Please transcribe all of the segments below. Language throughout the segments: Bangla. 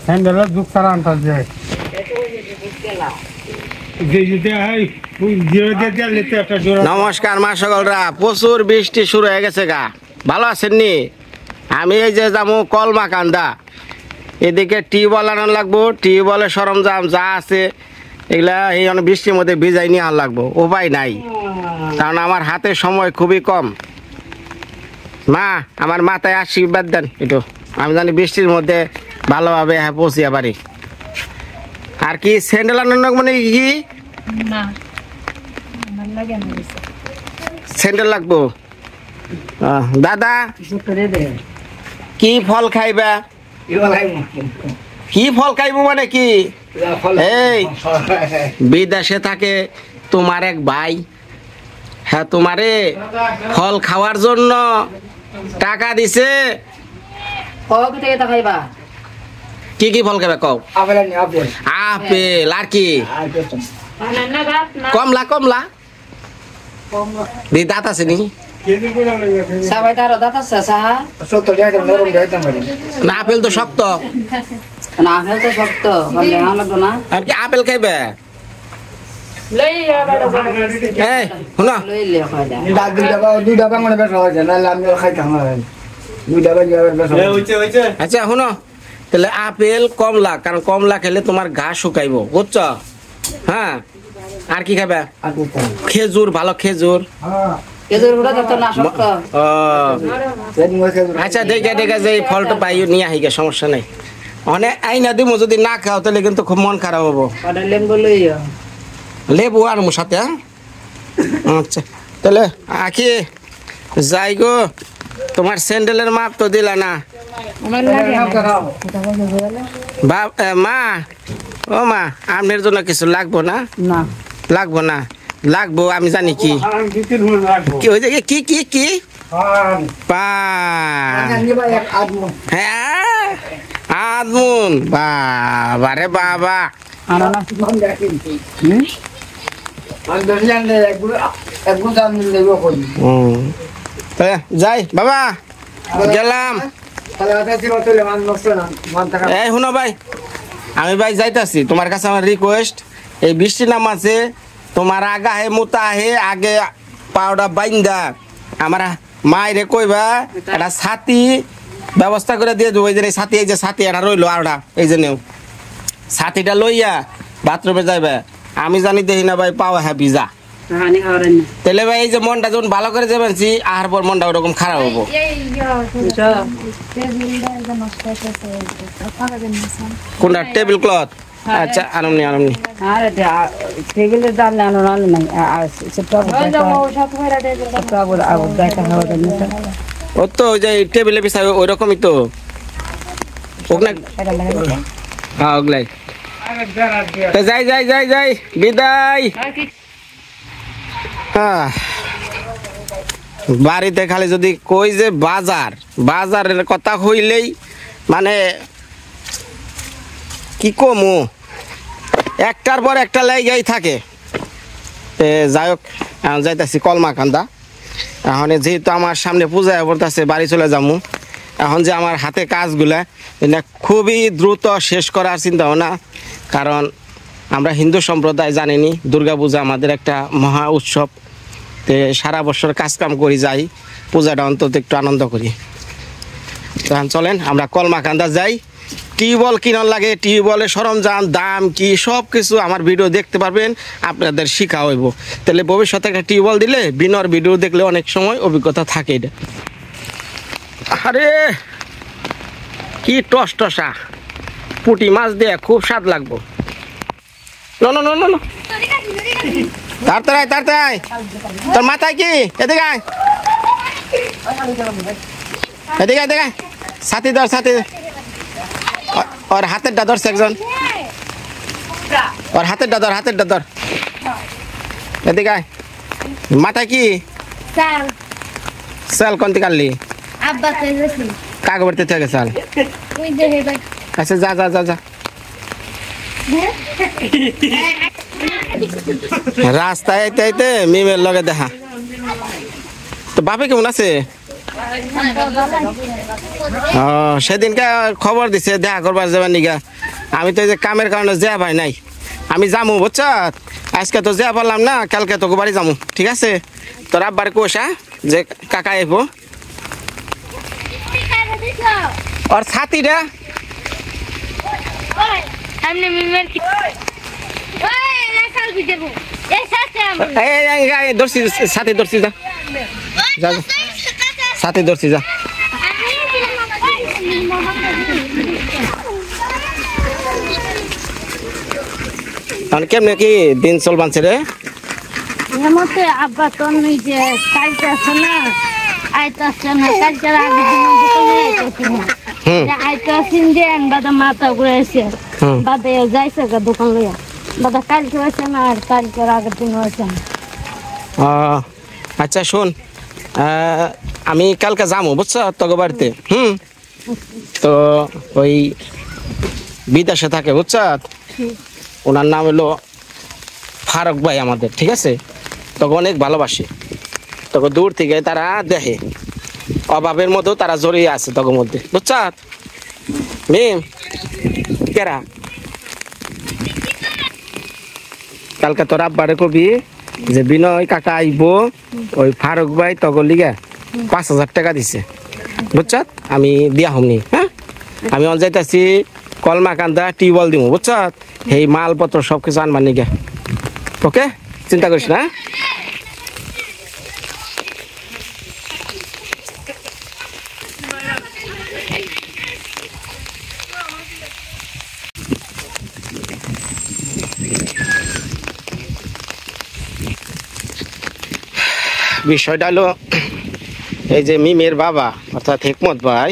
স্যান্ডেলের দুঃখ সারা আনতে যায় নমস্কার মা সকলরা প্রচুর বৃষ্টি শুরু হয়ে গেছে গা ভালো আছেন নি আমি এই যে যাবো কলমাকান্দা এদিকে টিউবওয়েল আনার লাগবো টিউবওয়েলের সরঞ্জাম যা আছে এগুলা এই বৃষ্টির মধ্যে ভিজাই নিয়ে আনার লাগবো উপায় নাই কারণ আমার হাতে সময় খুবই কম মা আমার মাথায় আশীর্বাদ দেন একটু আমি জানি বৃষ্টির মধ্যে ভালোভাবে পৌঁছিয়া পারি আর কি স্যান্ডেল আনার মানে কি স্যান্ডেল লাগবো দাদা কি ফল খাইবা কি ফল খাইবো মানে কি এই বিদেশে থাকে তোমার এক ভাই হ্যাঁ তোমারে ফল খাওয়ার জন্য টাকা দিছে কি কি ফল খাবে কও আপেল আর কি কমলা কমলা দাঁত আছে নি না আপেল তো শক্ত আর কি আপেল খাইবে আচ্ছা শুনো তাহলে আপেল কমলা কারণ কমলা খেলে তোমার ঘা শুকাইব বুঝছ হ্যাঁ আর কি খাবে খেজুর ভালো খেজুর আচ্ছা দেখে দেখে যে ফলটা পাই নিয়ে আহি সমস্যা নেই অনেক আইনা দিব যদি না খাও তাহলে কিন্তু খুব মন খারাপ হবো লেবু আর মোর সাথে আচ্ছা তাহলে আখি যাই গো তোমার স্যান্ডেলের মাপ তো দিলা না মা ও মা আপনার জন্য কিছু লাগবো না লাগবো না লাগবো আমি জানি কি কি কি কি হ্যাঁ আদমুন বাবা রে বাবা যাই বাবা গেলাম এই শুনো ভাই আমি ভাই যাইতাছি তোমার কাছে আমার রিকোয়েস্ট এই বৃষ্টি নাম আছে তোমার আগা হে মোতা হে আগে পাউডার বাইন্দা আমার মায়েরে কইবা একটা ছাতি ব্যবস্থা করে দিয়ে দেবো এই যে ছাতি এই যে ছাতি এটা রইলো আরটা এই যে নেও ছাতিটা লইয়া বাথরুমে যাইবে আমি জানি দেখি না ভাই পাওয়া হ্যাঁ ভিজা তাহলে ভাই এই যে মনটা যখন ভালো করে যাবেন আর পর মনটা ওরকম খারাপ হবো কোনটা টেবিল ক্লথ আচ্ছা আনমনি আনমনি ও তো ওই যে টেবিলে বিছাই ওই রকমই তো হ্যাঁ ওগুলাই যাই যাই যাই যাই বিদায় বাড়িতে খালি যদি কই যে বাজারের কথা হইলেই মানে কি কমু একটার পর একটা লাইগাই থাকে যাই হোক এখন যাইতেছি কলমাকান্দা এখন যেহেতু আমার সামনে পূজা পড়তেছে বাড়ি চলে যাবো এখন যে আমার হাতে কাজগুলা এটা খুবই দ্রুত শেষ করার চিন্তা ভাবনা কারণ আমরা হিন্দু সম্প্রদায় জানিনি দুর্গাপূজা আমাদের একটা মহা উৎসব তে সারা বছর কাজকাম করি যাই পূজাটা অন্তত একটু আনন্দ করি তখন চলেন আমরা কলমাকান্দা যাই টিউবওয়েল কিনার লাগে টিউবওয়েলের সরঞ্জাম দাম কি সব কিছু আমার ভিডিও দেখতে পারবেন আপনাদের শিখা হইব তাহলে ভবিষ্যতে একটা টিউবওয়েল দিলে বিনর ভিডিও দেখলে অনেক সময় অভিজ্ঞতা থাকে এটা আরে কি টসটসা পুঁটি মাছ দিয়ে খুব স্বাদ লাগবো তাড়াতাড়ি তাড়াতাড়ি তোর মাথায় কি এদিকে এদিকে এদিকে সাথী ধর সাথী ওর হাতেরটা ধরছে একজন ওর হাতেরটা ধর এদিকে মাথায় কি চাল কোনটি কাটলি কাকে বাড়তে থেকে চাল আচ্ছা যা যা যা যা রাস্তায় আইতে আইতে মিমের লগে দেখা তো বাপে কেমন আছে ও সেদিনকে খবর দিছে দেখা করবার যাবার নিগা আমি তো এই যে কামের কারণে যা ভাই নাই আমি যামু বুঝছ আজকে তো যা পারলাম না কালকে তোকে বাড়ি যামু ঠিক আছে তোর আব্বার কোষা যে কাকা আইবো और छाती रे हमने मिमर की ओए ना साल भी देबो ए साथे हम ए दर्सी साथी दर्सी जा जा साथी दर्सी जा আর কেমনে কি দিন চল বানছে রে এমতে আব্বা তো নিজে কালকে আছে না আইতাছে না কালকে আগে দিন দোকানে আইতাছে না আইতাছে দিন বাদা মাথা ঘুরেছে বাদে যাইছে গা দোকান লইয়া বাদা কালকে আছে না আর কালকে আগে দিন আছে না আচ্ছা শুন আমি কালকে যাবো বুঝছো তোকে বাড়িতে তো ওই বিদেশে থাকে বুঝছ ওনার নাম হলো ফারুক ভাই আমাদের ঠিক আছে তোকে অনেক ভালোবাসে তোকে দূর থেকে তারা দেখে অভাবের মধ্যেও তারা জড়িয়ে আছে তোকে মধ্যে বুঝছ মেম কেরা কালকে তোর আব্বারে কবি যে বিনয় কাকা আইব ওই ফারুক ভাই তগর লিগা 5,000 টাকা দিছে বুঝছ আমি দিয়া হমনি হ্যাঁ আমি অন যাইতাছি কলমাকান্দা টিউবওয়েল দিব বুঝছ এই মালপত্র সব কিছু আনবার নিগা ওকে চিন্তা করিস না বিষয়টা হলো এই যে মিমের বাবা অর্থাৎ হিকমত ভাই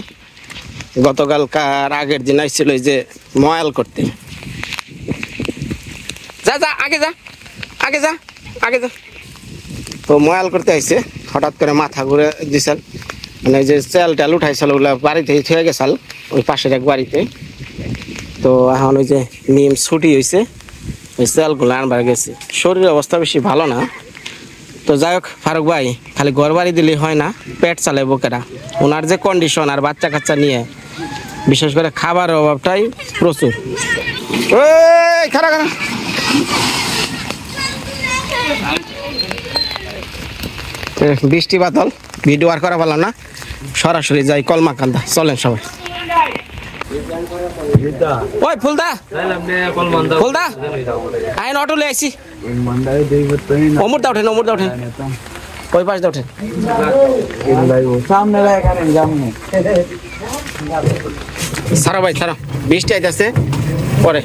গতকালকার আগের দিন আসছিল এই যে ময়াল করতে যা যা আগে যা আগে যা আগে যা তো ময়াল করতে আইছে হঠাৎ করে মাথা ঘুরে দিছিল মানে যে চাল টাল উঠাইছিল ওগুলা বাড়িতে থুয়ে গেছাল ওই পাশের এক বাড়িতে তো এখন ওই যে মিম ছুটি হয়েছে ওই চালগুলো আনবার গেছে শরীরের অবস্থা বেশি ভালো না তো যাই হোক ফারুক ভাই খালি ঘর বাড়ি দিলেই হয় না পেট চালায় বোকেরা ওনার যে কন্ডিশন আর বাচ্চা কাচ্চা নিয়ে বিশেষ করে খাবারের অভাবটাই প্রচুর খারা খারা বৃষ্টি বাদল ভিডিও আর করা পারলাম না সরাসরি যাই কলমাকান্দা চলেন সবাই ওই ফুলদা ফুলদা আইন অটো লে আইছি অমুরদা ওঠেন ওই পাশে ওঠেন সারা ভাই সারা বৃষ্টি আইতেছে পরে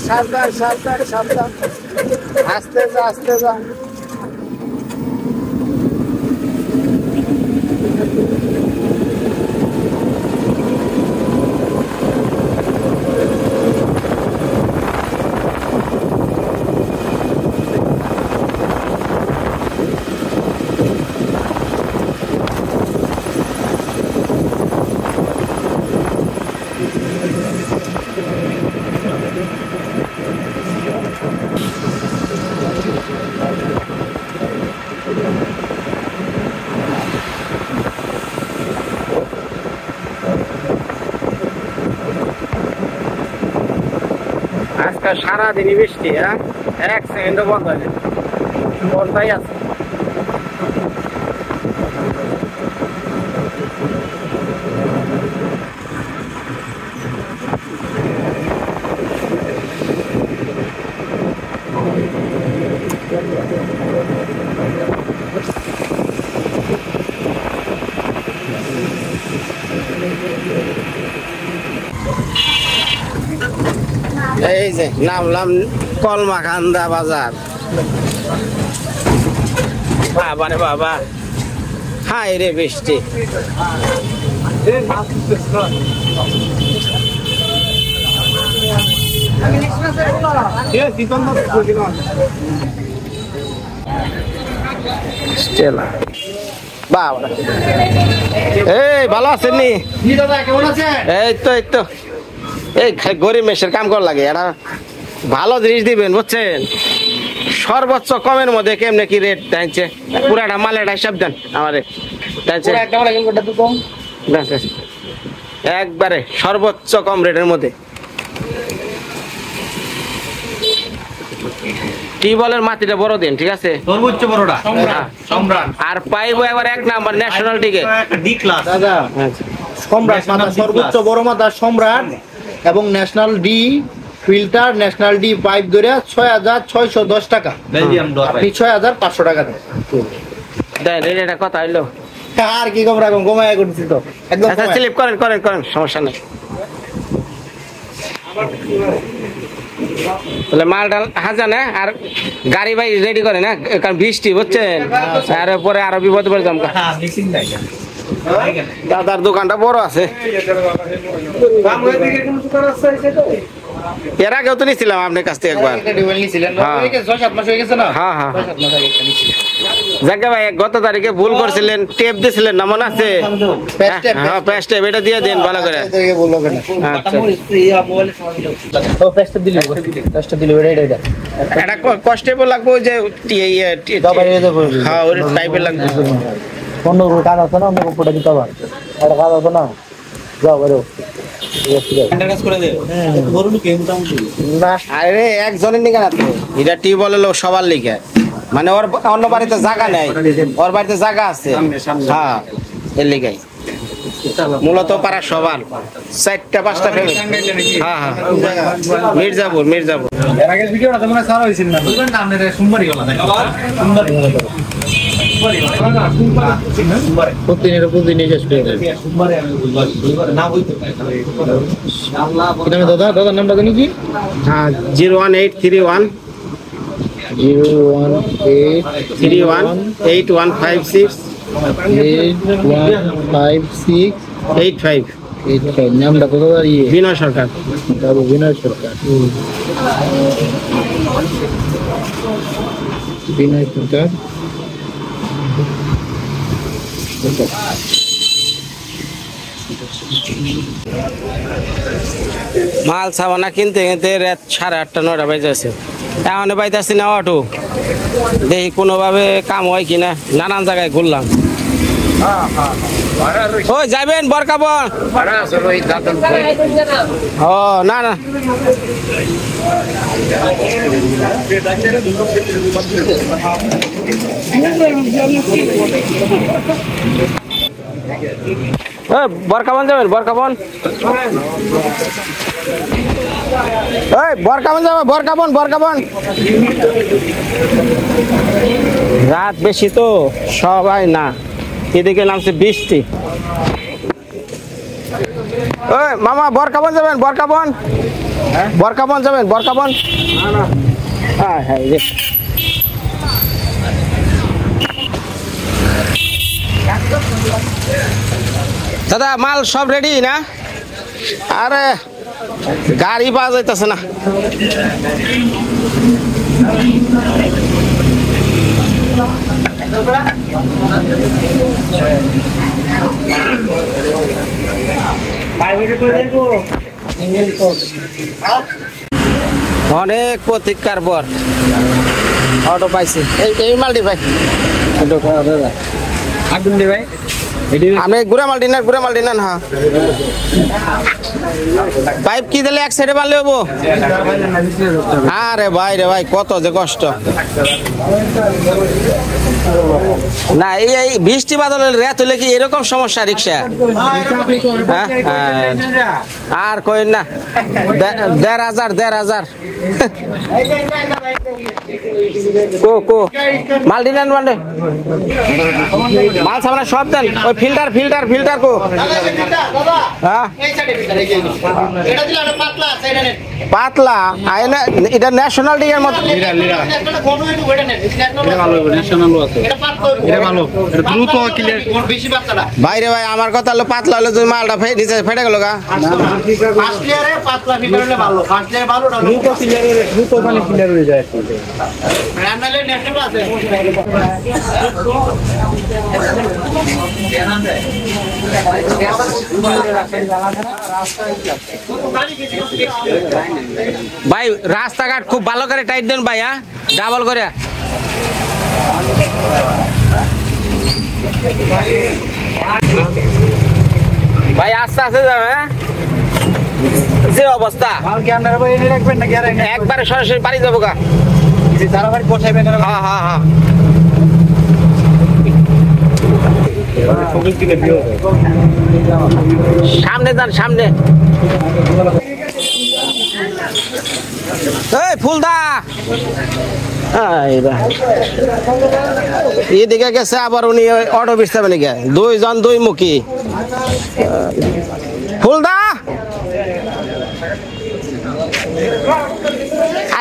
সাবধান সাবধান সাবধান আস্তে যা আস্তে যা আজকে সারাদিনই বৃষ্টি হ্যাঁ এক সেকেন্ডও বন্ধ হয়নি বন্ধই আছে এই যে নামলাম কলমাকান্দা বাজার বাবা রে বাবা, হায় রে বৃষ্টি। এই ভালো আছেন নি? এই তো এই গরিব মেশের কাম কর লাগে, এটা ভালো জিনিস দিবেন বুঝছেন। সর্বোচ্চ কমের মধ্যে কেমনে কি রেট টাইছে, পুরাটা মালের হিসাব দেন আমারে। একবারে সর্বোচ্চ কম রেটের মধ্যে টিউবওয়েলের মাটিটা বড় দিন, ঠিক আছে? সর্বোচ্চ বড়টা সম্রাট, আর পাইবো একবার এক নাম্বার ন্যাশনাল টিকে ডি ক্লাস দাদা। সম্রাট মাথা সর্বোচ্চ বড় মাথা সম্রাট এবং national D filter, national D pipe ধরে 6,610 টাকা। বেলজিয়াম ডর আপনি 6,500 টাকা দেন। দেন, এটা কথা হইলো। আর কি কম রাখুন, কমায় করছি তো একদম। আচ্ছা স্লিপ করেন করেন করেন, সমস্যা নেই। তাহলে মাল ডাল হাজা না, আর গাড়ি ভাই রেডি করে না, কারণ বৃষ্টি বুঝছেন, আর পরে আরো বিপদ পড়ে যাম। হ্যাঁ মিক্সিং নাই দাদার দোকানটা বড় আছে, এর আগেও তো নিছিলাম আপনার কাছ থেকে একবার। হ্যাঁ। 6-7 মাস হয়ে গেছে না? হ্যাঁ হ্যাঁ 6-7 মাস আগে একটা নিয়েছিলাম। জায়গা ভাই গত তারিখে ভুল করছিলেন, টেপ দিছিলেন না মনে আছে? হ্যাঁ প্যাচ টেপ, এটা দিয়ে দিন ভালো করে। এদেরকে বললো কেন? আচ্ছা ও পেস্টটা দিলে এটা এটা কষ্টে লাগবে, ওই যে দবাই দিয়ে দেবো। হ্যাঁ ওই টাইপের লাগবে। অন্য কাজ আছে না, অন্য কপড়টা দিতে পার, একটা কাজ আছে না, যাও বেরো। কাজ করে দে বড় কে মোটামুটি না আরে একজনের নিকে না তো, এটা টিউবওয়েলের লোক সবার লিখে, মানে ওর অন্য বাড়িতে জায়গা নেই, ওর বাড়িতে জায়গা আছে। হ্যাঁ এর লিগাই মূলত পাড়া সবার 4টা-5টা ফ্যামিলি। হ্যাঁ হ্যাঁ মির্জাপুর। এর আগে ভিডিওটা তোমরা সারা হইছিল না, বুঝলেন না? আপনারা সোমবারই গলা থাকে, সোমবারই প্রতিদিন শেষ করে দেবে। সোমবারে আমি বুঝবারে না হইতো আল্লাহ দাদার নামটা জানি কি? হ্যাঁ 01831 8156 8156 85। নামটা কত? বিনয় সরকার। বিনয় সরকার। বিনয় সরকার। মাল সাবানা কিনতে কিনতে রাত 8:30-9টা বেজে আছে, এখন পাইতেছি না অটো। দেখি কোনোভাবে কাম হয় কিনা, নানান জায়গায় ঘুরলাম। ওই যাবেন বরকাবন? ও না না বরকাবন যাবেন? বরকাবন যাবে, বরকাবন। রাত বেশি তো সবাই না, এদিকে নামছে বৃষ্টি। ওই মামা বরকাবন যাবেন? বরকাবন যাবেন? বরকাবন হ্যাঁ হ্যাঁ। দাদা মাল সব রেডি না? আরে গাড়ি পাওয়া যাইতেছে না। অনেক প্রতীক্ষার পর অটো পাইছি। এই মালটি ভাই, ভাই আমি গুড়া মাল ডিনার। হ্যাঁ পাইপ কি দিলে এক সাইডে মারলে হবো? আরে ভাই রে ভাই, কত যে কষ্ট না। এই বৃষ্টি বাদলের রাত হলে কি এরকম সমস্যা রিক্সা? আর কই না, 1,500 কো মাল ডিনার মাল সামনে সব দেন। ওই ফিল্টার কো? হ্যাঁ এটা দিলে একটা পাতলা আছে এটা নেন পাতলা এটা ন্যাশনাল ডি এর মতো লিরা একটা ঘন একটু এটা নেন এটা ভালো হবে ন্যাশনাল আছে এটা পাতলা এটা ভালো এটা দ্রুত ক্লিয়ার বেশি পাতলা বাইরে ভাই আমার কথা হলো পাতলা হলে তুমি মালটা নিচে ফেটে গেল গা ফার্স্ট লেয়ারে পাতলা ফিগার হলে ভালো ফার্স্ট লেয়ার ভালো দ্রুত মানে ক্লিয়ার হয়ে যায় রান্নালে ন্যাশনাল আছে ভাই রাস্তাঘাট খুব ভালো করে টাইট দেন ভাই, হ্যাঁ ডাবল করে। ভাই আস্তে আস্তে যাবে, হ্যাঁ যে অবস্থা একবারে সরাসরি বাড়ি যাবো গা। হ্যাঁ হ্যাঁ হ্যাঁ সামনে যান সামনে। এই ফুলদা এদিকে গেছে আবার উনি অটো বিছাবে নাকি, দুইজন দুই মুখী। ফুলদা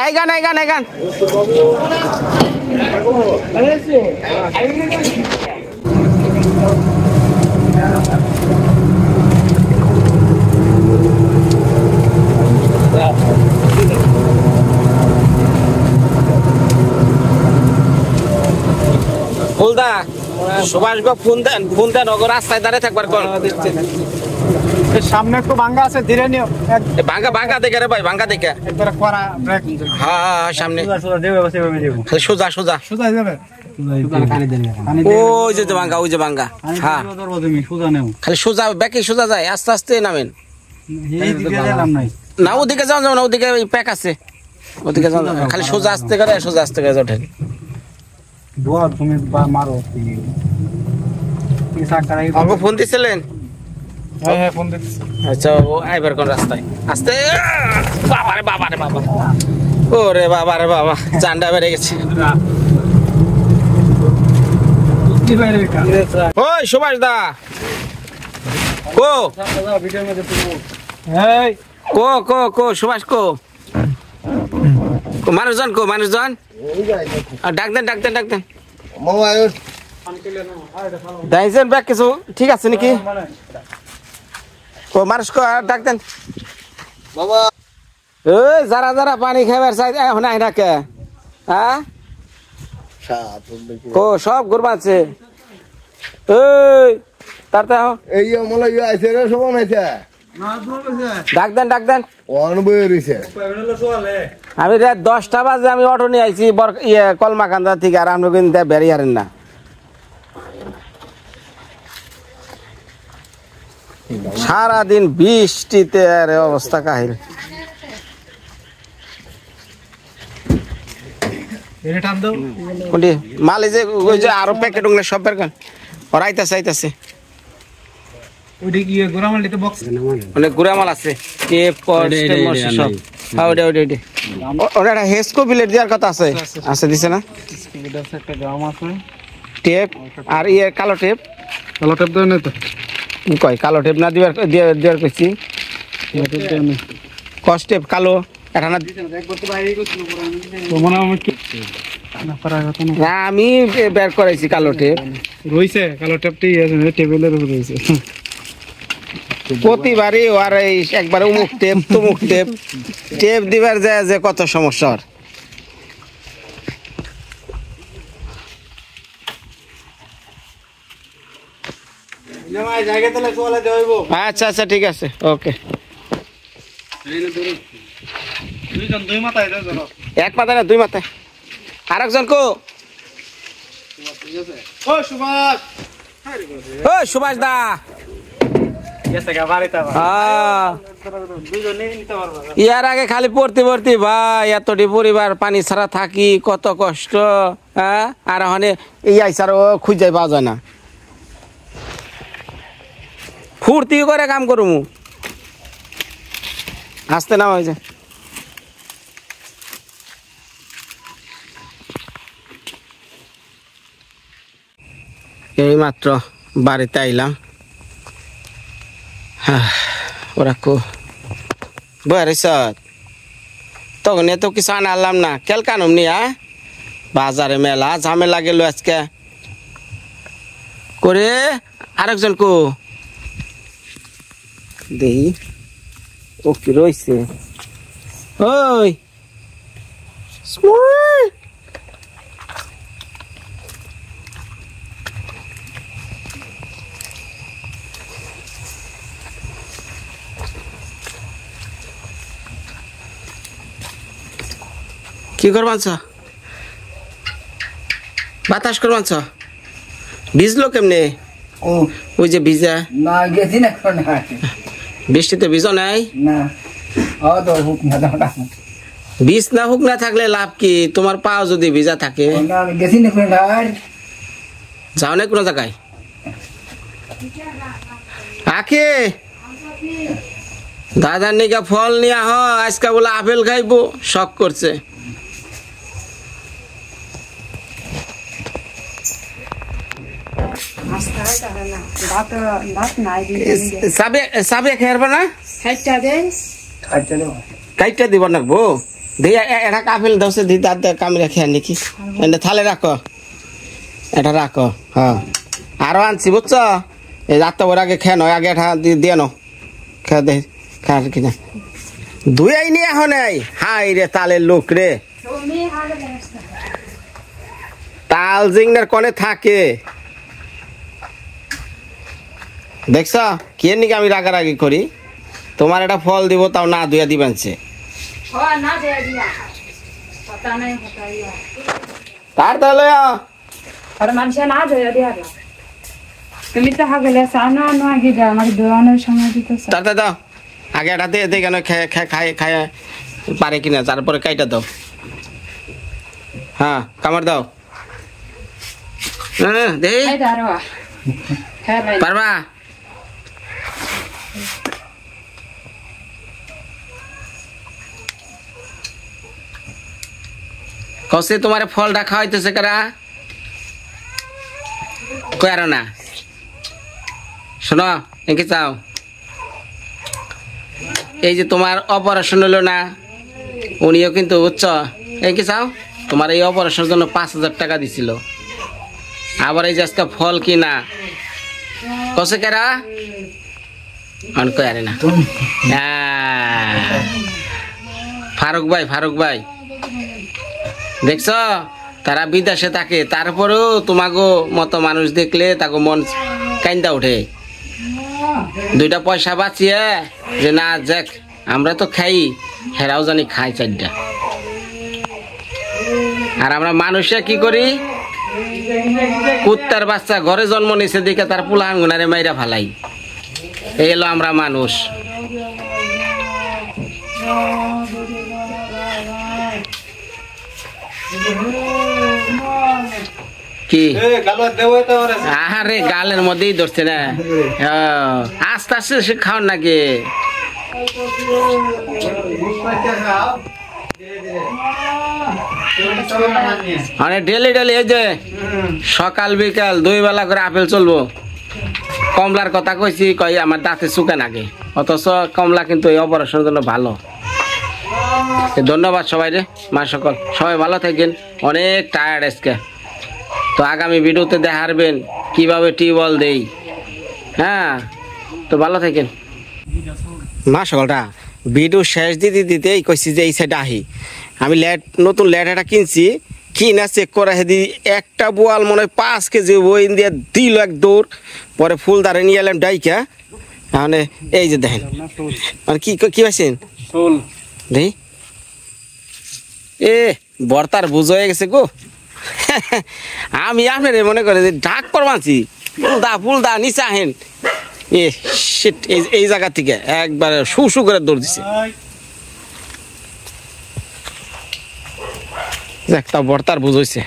আইগান আইগান আইগান। ফুলদা সুভাষ গো ফোন দেন ওগো রাস্তায় দাঁড়িয়ে থাকবার কোন সামনে একটু ভাঙ্গা আছে ধীরে নিও ভাঙ্গা দেখে রে ভাই, ভাঙ্গা দেখে। একবার করা ব্রেক হ্যাঁ হ্যাঁ সামনে সোজা দেবে বসে দেব খালি সোজা সোজা। সোজা যাবে ওই যে ভাঙ্গা, ওই যে ভাঙ্গা। হ্যাঁ তুমি সোজা নেও খালি সোজা ব্যাকে সোজা যায়, আস্তে আস্তে নামেন। এই দিকে গেলাম নাই না ওদিকে যাও যাও না, ওদিকে প্যাক আছে, ওদিকে যাও যাও। খালি সোজা আস্তে করে সোজা আস্তে করে ওঠেন। দোয়া তুমি মারো আমাকে ফোন দিছিলেন? হ্যাঁ ফোন দিচ্ছি। আচ্ছা ও আইবার কোন রাস্তায় আস্তে। বাবারে বাবারে বাবা, ওরে বাবারে বাবা, জানটা বেড়ে গেছে। ওই সুভাষ দা কো কো কো কো সুভাষ কো মানুষজন কো মানুষজন ডাক দেন ডাক দেন ডাক দেন। দাইছেন ব্যাগ কিছু ঠিক আছে নাকি? ও মানুষ কো ডাক দেন বাবা। ওই যারা যারা পানি খাইবার চাই এখন আই রাখে, হ্যাঁ ও সব ঘুরবা আছে। ওই তারতে এই আমলা ইয়ে আইছে রে সমান আইছে ডাক দেন ডাক দেন। ওয়ান বই রইছে আমি রাত 10টা বাজে আমি অটো নিয়ে আইছি কলমাকান্দা থেকে, আর আপনি কিন্তু বেরিয়ারেন না। সারাদিন বৃষ্টিতে আর অবস্থা কাহিল। কোনটি মাল এই যে ওই যে আরো প্যাকেট উংলে সব বের করেন, ওরা আইতাছে আইতাছে। ওইটা কি গোরামালিতে বক্স অনেক গুড়া মাল আছে, টেপ সব। হ্যাঁ ওটা ওটা ওটা ওটা হেসকো বিলেট দেওয়ার কথা আছে, আছে দিছে না একটা গ্রাম আছে টেপ আর কালো টেপ। কালো টেপ দেয় না তো কয় কালো টেপ না দেওয়ার কইছি, কস টেপ কালো এটা না। আমি বের করাইছি কালো টেপ, রইছে কালো টেপটি টেবিলের উপর রইছে। প্রতিবারই আর এই একবার উমুক টেপ তুমুক টেপ, টেপ দিবার যায় যে কত সমস্যা। আচ্ছা আচ্ছা ঠিক আছে ওকে। এক মাথায় না দুই মাথায়। আরেকজন কো? ও সুভাষ দা ইয়ার আগে খালি পড়তে পড়তে ভাই এতটি পরিবার পানি ছাড়া থাকি কত কষ্ট। হ্যাঁ আর ওখানে ইয়াই ছাড়া খুঁজে পাওয়া যায় না, ফুর্তি করে কাম করুম। আসতে না হয়েছে এই মাত্র বাড়িতে আইলাম। হ্যাঁ ওরা বয়ারিস তখন এত কিছু আনা আনলাম না কেল কানুম নিয়া বাজারে মেলা ঝামেলা গেল আজকে করে আরেকজন কো দেই ও কি রইছে ওই স্মল কি করবানছ বাতাস করবানছ ভিজলো কেমনে ও ওই যে ভিজা না গেছি না এখন বৃষ্টিতে ভিজো নাই না ও তো হুক না দাঁড়া বীজ না হোক না থাকলে লাভ কি তোমার পাও যদি ভিজা থাকে না আমি গেছি না এখন আর যাও না কোনো জায়গায় আকে দাদার নিকা ফল নিয়া হ আজকে বলে আপেল খাইবো শখ করছে সাবে খেয়ারবা না খাইটা দেব কাইটা দিব না বো দিয়া এটা আপেল দশে দি দাঁত কামড়ে খেয়ার নাকি এনে থালে রাখো এটা রাখো হ্যাঁ আরো আনছি বুঝছ এই রাতটা ওর আগে খেয়ে নয় আগে এটা দিয়ে নো খেয়ে দে খার কিনা দুই আই নিয়ে এখন হাই রে তালের লোক রে তাল জিংনার কনে থাকে দেখছ কে নাকি আমি রাগারাগি করি তোমার একটা ফল দিব তাও না দুয়া দিবেনছে তার তাহলে আর মানুষের না ধরে দিয়ে তুমি তো হাগলে সানা না গিয়ে আমাকে দোয়ানোর সময় দিতেছ তাতে দাও আগে এটা দিয়ে দিয়ে কেন খায় পারে কিনা তারপরে কাইটা দাও হ্যাঁ কামড় দাও হ্যাঁ দে এই দাঁড়া হ্যাঁ ভাই পারবা কসে তোমার ফলটা খাওয়াইতেছে কারা কয়ারো না শোনো এঁকে চাও এই যে তোমার অপারেশন হলো না উনিও কিন্তু উচ্চ এঁকে চাও তোমার এই অপারেশনের জন্য 5,000 টাকা দিছিল আবার এই যে আজকে ফল কিনা কসে কেরা কয়ারে না ফারুক ভাই দেখছ তারা বিদেশে থাকে তারপরেও তোমাকে মতো মানুষ দেখলে তাকে মন কাইন্দা উঠে 2টা পয়সা বাঁচিয়ে যে না যাক আমরা তো খাই হেরাও জানি খাই 4টা আর আমরা মানুষে কি করি কুত্তার বাচ্চা ঘরে জন্ম নিছে দেখে তার পোলা আঙ্গুনারে মাইরা ফালাই এই হলো আমরা মানুষ কি আরে গালের মধ্যেই ধরছে না আস্তে আস্তে সে খাওয়ান নাকি মানে ডেলি এই যে সকাল বিকাল 2 বেলা করে আপেল চলবো কমলার কথা কইছি কই আমার দাঁতে শুকে নাকি অথচ কমলা কিন্তু এই অপারেশনের জন্য ভালো ধন্যবাদ সবাই রে মা সকল সবাই ভালো থাকেন অনেক টায়ার্ড আজকে তো আগামী ভিডিওতে দেখাবেন কিভাবে টিউবওয়েল দেই হ্যাঁ তো ভালো থাকেন মা সকলটা ভিডিও শেষ দিতেই কইছি যে এই সাইডে আহি আমি নতুন ল্যাট এটা কিনছি কিনা চেক করা হেদি একটা বোয়াল মনে হয় 5 কেজি বই দিয়ে দিল এক দৌড় পরে ফুলদারে নিয়ে এলাম ডাইকা মানে এই যে দেখেন মানে কি পাইছেন দেখি এ বর্তার বুঝ হয়ে গেছে গো আমি আপনার মনে করে যে ডাক করবানছি ফুলদা নিচে আহেন এ শিট এই জায়গা থেকে একবারে শু করে দৌড় দিছে একটা বর্তার বুঝ হয়েছে